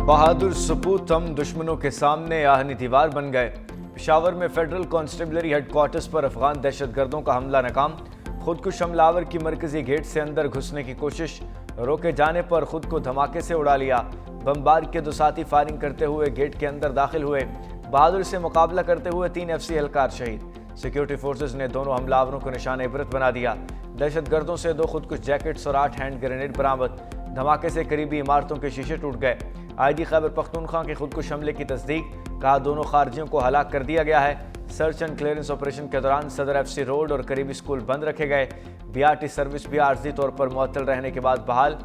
बहादुर सपूत हम दुश्मनों के सामने आहनी दीवार बन गए। पेशावर में फेडरल कांस्टेबलरी हेडक्वार्टर्स पर अफगान दहशतगर्दों का हमला नाकाम। खुदकुश हमलावर की मरकजी गेट से अंदर घुसने की कोशिश, रोके जाने पर खुद को धमाके से उड़ा लिया। बमबार के 2 साथी फायरिंग करते हुए गेट के अंदर दाखिल हुए। बहादुर से मुकाबला करते हुए 3 FC एहलकार शहीद। सिक्योरिटी फोर्सेज ने दोनों हमलावरों को निशान इबरत बना दिया। दहशतगर्दों से 2 खुदकुश जैकेट्स और 8 हैंड ग्रेनेड बरामद। धमाके से करीबी इमारतों के शीशे टूट गए। ID खैबर पख्तूनख्वा के खुदकुश हमले की तस्दीक, कहा दोनों खारजियों को हलाक कर दिया गया है। सर्च एंड क्लियरेंस ऑपरेशन के दौरान सदर FC रोड और करीबी स्कूल बंद रखे गए। BRT सर्विस भी आर्जी तौर पर मुअत्तल रहने के बाद बहाल।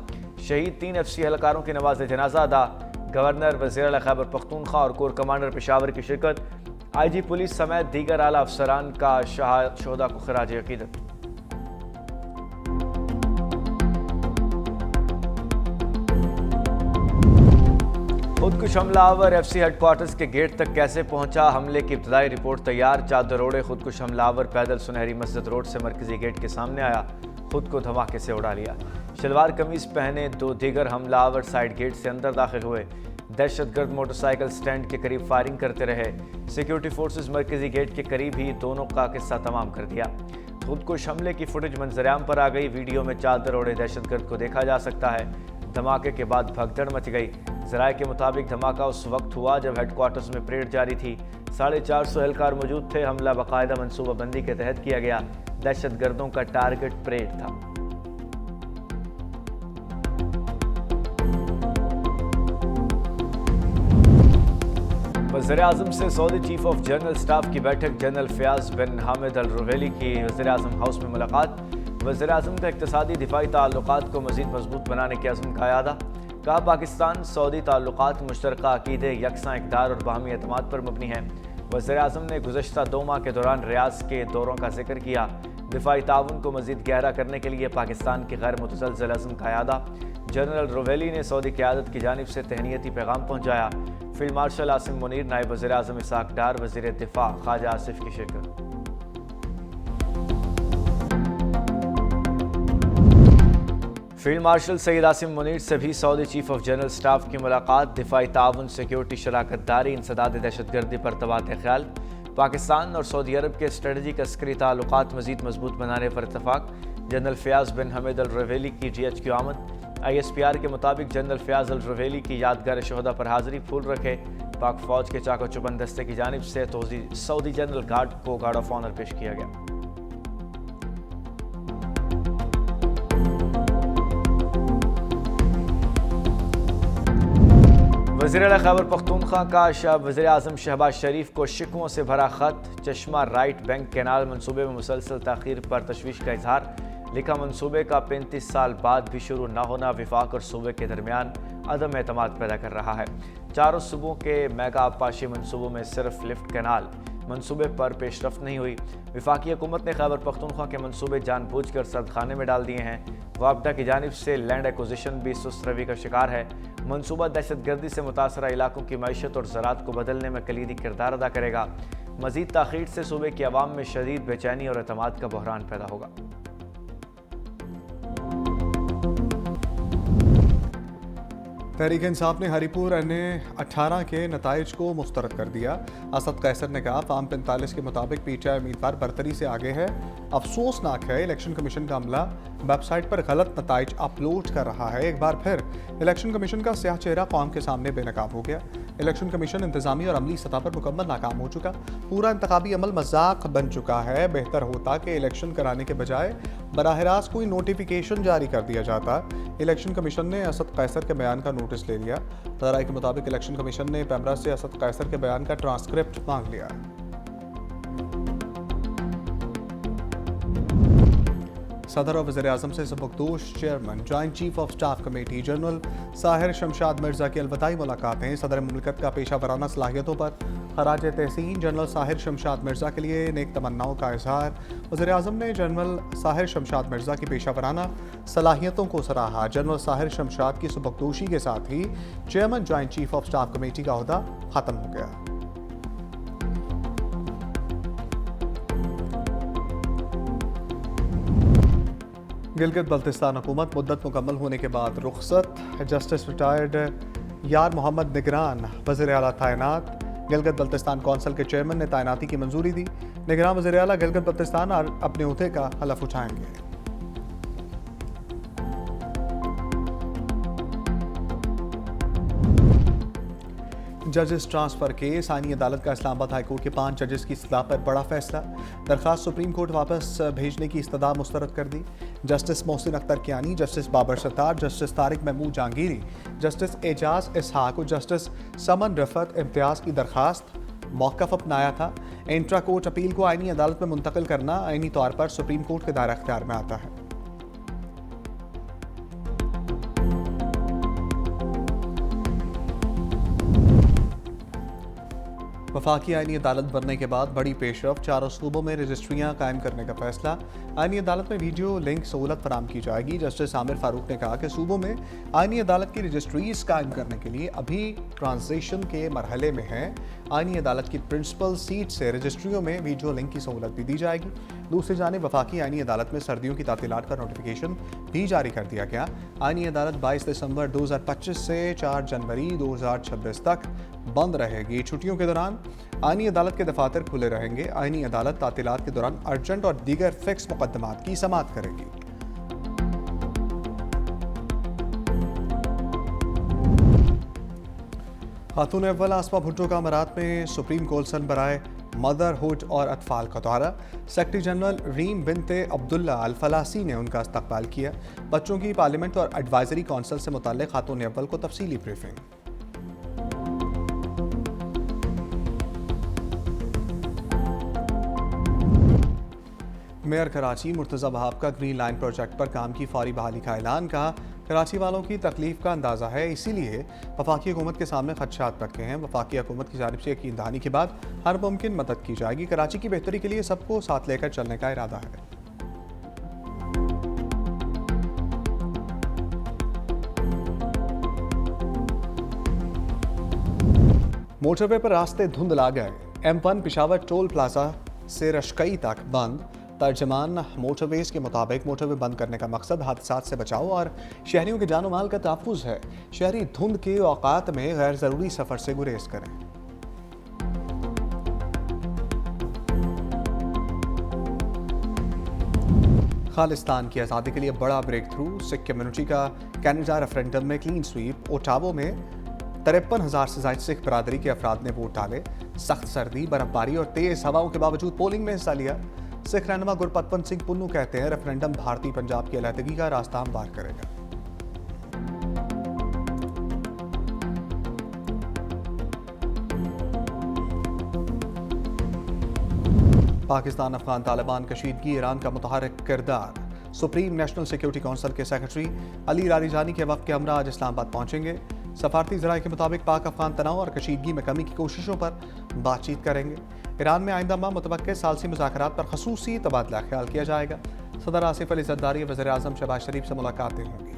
शहीद 3 FC एहलकारों की नमाज जनाजा अदा। गवर्नर, वज़ीर आला खैबर पख्तूनख्वा और कोर कमांडर पेशावर की शिरकत। IG पुलिस समेत दीगर आला अफसरान का शहदा को खराज अकीदत। खुदकुश हमलावर FC हेडक्वार्टर्स के गेट तक कैसे पहुंचा, हमले की इब्तदाई रिपोर्ट तैयार। चादर ओढ़े खुदकुश हमलावर पैदल सुनहरी मस्जिद रोड से मरकजी गेट के सामने आया, खुद को धमाके से उड़ा लिया। शलवार कमीज पहने 2 दीगर हमलावर साइड गेट से अंदर दाखिल हुए। दहशतगर्द मोटरसाइकिल स्टैंड के करीब फायरिंग करते रहे। सिक्योरिटी फोर्सेज मरकजी गेट के करीब ही दोनों का किस्सा तमाम कर दिया। खुदकुश हमले की फुटेज मंजरेआम पर आ गई। वीडियो में चादर ओढ़े दहशतगर्द को देखा जा सकता है। धमाके के बाद भगदड़ मच गई। ज़राए के मुताबिक धमाका उस वक्त हुआ जब हेडक्वार्टर्स में परेड जारी थी। 450 एहलकार मौजूद थे। हमला बाकायदा मनसूबाबंदी के तहत किया गया। दहशतगर्दों का टारगेट परेड था। वज़ीर-ए-आज़म से Saudi chief of general staff की बैठक। जनरल फयाज बिन हामिद अल रुवैली की वज़ीर-ए-आज़म हाउस में मुलाकात। वज़ीर-ए-आज़म का इक़्तिसादी दिफाई ताल्लुकात को मज़ीद मजबूत बनाने के अज़्म का यादा। कहा पाकिस्तान सऊदी ताल्लुकात मुश्तरका अक़ीदे, यकसां इक़दार और बाहमी एतमाद पर मबनी है। वज़ीर-ए-आज़म ने गुज़श्ता 2 माह के दौरान रियाज़ के दौरों का जिक्र किया। दिफाई ताउन को मज़ीद गहरा करने के लिए पाकिस्तान के गैर मुतज़लज़ल अज़्म का यादा। जनरल रुवैली ने सऊदी क़यादत की जानिब से तहनीती पैगाम पहुँचाया। फील्ड मार्शल आसिम मुनीर, नायब वज़ीर-ए-आज़म इसाक डार, वज़ीर दिफ़ा ख्वाजा आसिफ की शिरकत। फील्ड मार्शल सईद आसिम मुनीर से भी Saudi chief of general staff की मुलाकात। दिफाई ताउन, सिक्योरिटी शराकतदारी, इंसदाद दहशतगर्दी पर तबादला ख्याल। पाकिस्तान और सऊदी अरब के स्ट्रेटजिक अस्करी ताल्लुकात मज़ीद मजबूत बनाने पर इत्तफाक। जनरल फयाज बिन हामिद अल रुवैली की GHQ आमद। ISPR के मुताबिक जनरल फयाज अल रुवैली की यादगार शोहदा पर हाजिरी, फूल रखे। पाक फौज के चाको चुबंद दस्ते की जानिब से सऊदी जनरल गार्ड को गार्ड ऑफ ऑनर पेश किया गया। वज़ीर आला खैबर पख्तूनख्वा का वज़ीर-ए-आज़म शहबाज शरीफ को शिकवों से भरा खत। चश्मा राइट बैंक कैनाल मंसूबे में मुसलसल ताख़ीर पर तशवीश का इजहार। लिखा मंसूबे का 35 साल बाद भी शुरू न होना विफाक और सूबे के दरमियान अदम एतमाद पैदा कर रहा है। चारों सूबों के मेगा आबपाशी मंसूबों में सिर्फ लिफ्ट कैनाल मंसूबे पर पेशरफ्त नहीं हुई। विफाकी हुकूमत ने खैबर पख्तूनख्वा के मंसूबे जानबूझकर सरदखाने में डाल दिए हैं। वापडा की जानिब से लैंड एक्विजिशन भी सुस्त रवि का शिकार है। मंसूबा दहशतगर्दी से मुतासरा इलाकों की मईशत और ज़राअत को बदलने में कलीदी किरदार अदा करेगा। मज़ीद ताख़ीर से सूबे की आवाम में शदीद बेचैनी और एतमाद का बहरान पैदा होगा। तहरीक इंसाफ ने हरीपुर NA-18 के नताइज को मुस्तरद कर दिया। असद कैसर ने कहा फार्म 45 के मुताबिक PTI उम्मीदवार बरतरी से आगे है। अफसोसनाक है इलेक्शन कमीशन का अमला वेबसाइट पर गलत नताइज अपलोड कर रहा है। एक बार फिर इलेक्शन कमीशन का स्याह चेहरा कौम के सामने बेनकाब हो गया। इलेक्शन कमीशन इंतजामी और अमली सतह पर मुकम्मल नाकाम हो चुका। पूरा इंतखाबी अमल मजाक बन चुका है। बेहतर होता कि इलेक्शन कराने के बजाय बराह रास्त कोई नोटिफिकेशन जारी कर दिया जाता। इलेक्शन कमीशन ने असद कैसर के बयान का नोटिस ले लिया। ज़राए के मुताबिक इलेक्शन कमीशन ने पैमरा से असद कैसर के बयान का ट्रांसक्रिप्ट मांग लिया। सदर और वज़ीर-ए-आज़म से सबकदोश chairman joint chief of staff committee general Sahir Shamshad Mirza की अलविदाई मुलाकातें। सदर मुमलिकत का पेशा वराना सलाहियतों पर खराज तहसीन जनरल साहिर शमशाद मिर्ज़ा के लिए नेक तमन्नाओं का इजहार। वज़ीर-ए-आज़म ने जनरल साहिर शमशाद मिर्ज़ा की पेशा वराना सलाहियतों को सराहा। जनरल साहिर शमशाद की सबकदोशी के साथ ही chairman joint chief of staff committee का ओहदा ख़त्म हो गया। गिलगित बल्तिस्तान हुकूमत मुद्दत मुकम्मल होने के बाद रुखसत। जस्टिस रिटायर्ड यार मोहम्मद निगरान वज़ीर आला तैनात। गिलगित बल्तिस्तान कौंसिल के चेयरमैन ने तैनाती की मंजूरी दी। निगरान वज़ीर आला गिलगित बल्तिस्तान अपने ओहदे का हलफ उठाएंगे। जजेस ट्रांसफर केस। आईनी अदालत का इस्लामाबाद हाईकोर्ट के 5 जजेस की इस्तदा पर बड़ा फैसला। दरखास्त सुप्रीम कोर्ट वापस भेजने की इस्तदा मुस्तरद कर दी। Justice Mohsin Akhtar Kiyani, justice Babar Sattar, justice Tariq Mahmood Jahangiri, justice Ejaz Ishaq और जस्टिस समन रफत इम्तियाज की दरखास्त मौक़िफ़ अपनाया था। इंट्रा कोर्ट अपील को आईनी अदालत में मुंतकिल करना आईनी तौर पर सुप्रीम कोर्ट के दायरा अख्तियार में आता है। वफाकी आईनी अदालत बनने के बाद बड़ी पेशरफ। 4 सूबों में रजिस्ट्रियाँ कायम करने का फैसला। आईनी अदालत में वीडियो लिंक सहूलत फराम की जाएगी। जस्टिस आमिर फारूक ने कहा कि सूबों में आईनी अदालत की रजिस्ट्रीज कायम करने के लिए अभी ट्रांजिशन के मरहले में है। आईनी अदालत की प्रिंसिपल सीट से रजिस्ट्रियों में वीडियो लिंक की सहूलत भी दी जाएगी। दूसरी जानिब वफाकी आईनी अदालत में सर्दियों की तातीलात का नोटिफिकेशन भी जारी कर दिया गया। आईनी अदालत 22 दिसंबर 2025 से 4 जनवरी 2026 तक बंद रहेगी। छुट्टियों के दौरान आईनी अदालत के दफातर खुले रहेंगे। आईनी अदालत तातीलात के दौरान अर्जेंट और दीगर फिक्स मुकदमात की समाअत करेगी। खातून अव्वल आसमा भुट्टो का अमारात में सुप्रीम कौंसिल बराए मदरहुड और अतफाल का दौरा। सेक्रेटरी जनरल रीम बिनते अब्दुल्ला अल फलासी ने उनका इस्तकबाल किया। बच्चों की पार्लियामेंट और एडवाइजरी कौंसिल से मुताल्लिक खातून अव्वल को तफसीली ब्रीफिंग। मेयर कराची मुर्तज़ा वहाब का ग्रीन लाइन प्रोजेक्ट पर काम की फौरी बहाली का ऐलान। कहा कराची वालों की तकलीफ का अंदाज़ा है, इसीलिए वफाकी हुकूमत के सामने खदशात रखे हैं। वफाकी हुकूमत की जानिब से यकीन दहानी के बाद हर मुमकिन मदद की जाएगी। कराची की बेहतरी के लिए सबको साथ लेकर चलने का इरादा है। मोटरवे पर रास्ते धुंधला गए। M1 पिशावर टोल प्लाजा से रशकई तक बंद। तर्जमान मोटरवेज के मुताबिक मोटरवे बंद करने का मकसद हादसात से बचाव और शहरियों के जानो माल का तहफ़्फ़ुज़ है। शहरी धुंध के औकात में गैर ज़रूरी सफ़र से गुरेज करें। खालिस्तान की आज़ादी के लिए बड़ा ब्रेक थ्रू। सिख कम्युनिटी का कैनेडा रेफरेंडम में क्लीन स्वीप। ओटावो में 53,000 से ज़ायद सिख बरादरी के अफराद ने वोट डाले। सख्त सर्दी, बर्फबारी और तेज़ हवाओं के बावजूद पोलिंग में हिस्सा लिया। सिख रहनुमा गुरपतवंत सिंह पुन्नू कहते हैं रेफरेंडम भारतीय पंजाब की अलहदगी का रास्ता हमवार करेगा। पाकिस्तान अफगान तालिबान कशीदगी ईरान का मुतहर्रिक किरदार। सुप्रीम नेशनल सिक्योरिटी कौंसिल के सेक्रेटरी अली लारीजानी के वफ़द के हमरा आज इस्लामाबाद पहुंचेंगे। सफारती ज़राए के मुताबिक पाक अफगान तनाव और कशीदगी में कमी की कोशिशों पर बातचीत करेंगे। ईरान में आइंदा माह मुतवक्के सालसी मुज़ाकरात पर ख़ुसूसी तबादला ख्याल किया जाएगा। सदर आसिफ अली ज़रदारी वज़ीर आज़म शहबाज शरीफ से मुलाकातें होंगी।